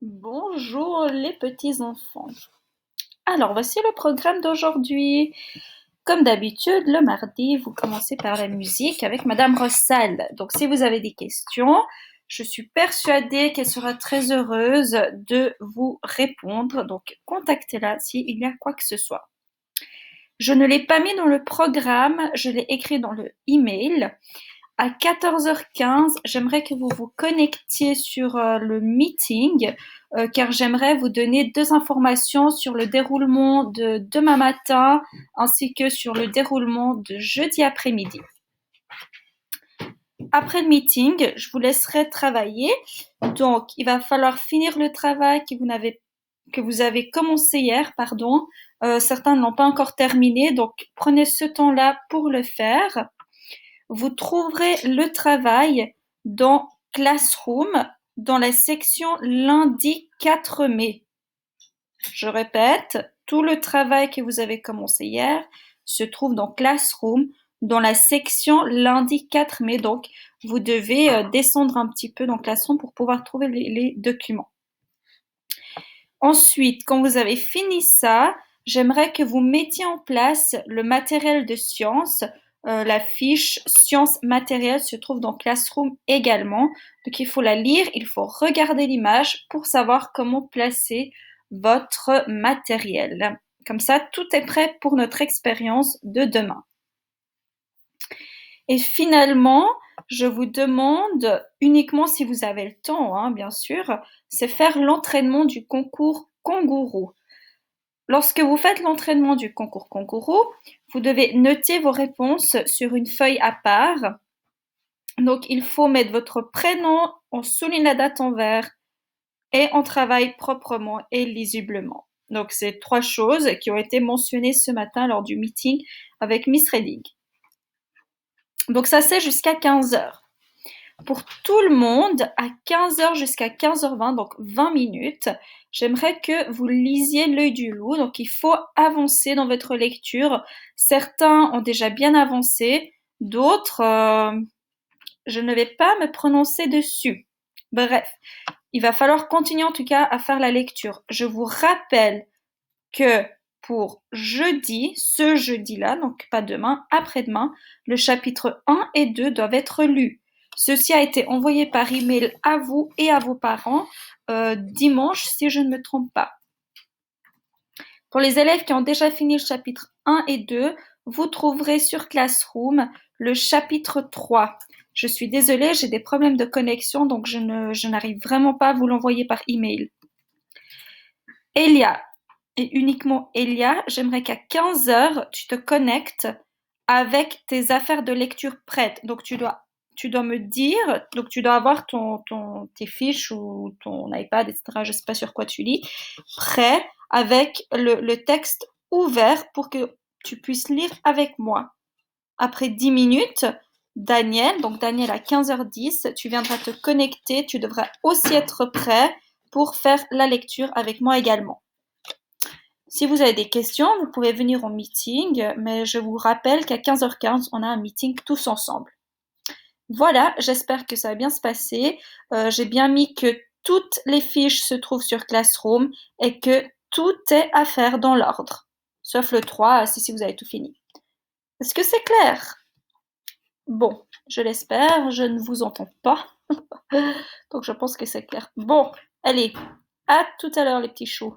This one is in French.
Bonjour les petits enfants. Alors voici le programme d'aujourd'hui. Comme d'habitude, le mardi, vous commencez par la musique avec Madame Rossal. Donc si vous avez des questions, je suis persuadée qu'elle sera très heureuse de vous répondre. Donc contactez-la s'il y a quoi que ce soit. Je ne l'ai pas mis dans le programme, je l'ai écrit dans le email. À 14h15, j'aimerais que vous vous connectiez sur le meeting, car j'aimerais vous donner 2 informations sur le déroulement de demain matin, ainsi que sur le déroulement de jeudi après-midi. Après le meeting, je vous laisserai travailler. Donc, il va falloir finir le travail que vous avez commencé hier, pardon. Certains ne l'ont pas encore terminé, donc prenez ce temps-là pour le faire. Vous trouverez le travail dans Classroom, dans la section lundi 4 mai. Je répète, tout le travail que vous avez commencé hier se trouve dans Classroom, dans la section lundi 4 mai. Donc, vous devez descendre un petit peu dans Classroom pour pouvoir trouver les documents. Ensuite, quand vous avez fini ça, j'aimerais que vous mettiez en place le matériel de sciences. La fiche sciences matérielles se trouve dans Classroom également. Donc, il faut la lire, il faut regarder l'image pour savoir comment placer votre matériel. Comme ça, tout est prêt pour notre expérience de demain. Et finalement, je vous demande, uniquement si vous avez le temps, hein, bien sûr, c'est faire l'entraînement du concours kangourou. Lorsque vous faites l'entraînement du concours kangourou, vous devez noter vos réponses sur une feuille à part. Donc, il faut mettre votre prénom, on souligne la date en vert et on travaille proprement et lisiblement. Donc, c'est 3 choses qui ont été mentionnées ce matin lors du meeting avec Miss Redding. Donc, ça, c'est jusqu'à 15h. Pour tout le monde, à 15h jusqu'à 15h20, donc 20 minutes, j'aimerais que vous lisiez L'œil du loup. Donc, il faut avancer dans votre lecture. Certains ont déjà bien avancé, d'autres, je ne vais pas me prononcer dessus. Bref, il va falloir continuer en tout cas à faire la lecture. Je vous rappelle que pour jeudi, ce jeudi-là, donc pas demain, après-demain, le chapitre 1 et 2 doivent être lus. Ceci a été envoyé par email à vous et à vos parents dimanche, si je ne me trompe pas. Pour les élèves qui ont déjà fini le chapitre 1 et 2, vous trouverez sur Classroom le chapitre 3. Je suis désolée, j'ai des problèmes de connexion, donc je n'arrive vraiment pas à vous l'envoyer par email. Elia, et uniquement Elia, j'aimerais qu'à 15h, tu te connectes avec tes affaires de lecture prêtes. Donc, tu dois me dire, donc tu dois avoir tes fiches ou ton iPad, etc., je ne sais pas sur quoi tu lis, prêt avec le texte ouvert pour que tu puisses lire avec moi. Après 10 minutes, Daniel à 15h10, tu viendras te connecter, tu devras aussi être prêt pour faire la lecture avec moi également. Si vous avez des questions, vous pouvez venir au meeting, mais je vous rappelle qu'à 15h15, on a un meeting tous ensemble. Voilà, j'espère que ça va bien se passer. J'ai bien mis que toutes les fiches se trouvent sur Classroom et que tout est à faire dans l'ordre. Sauf le 3, si vous avez tout fini. Est-ce que c'est clair? Bon, je l'espère, je ne vous entends pas. Donc je pense que c'est clair. Bon, allez, à tout à l'heure les petits choux.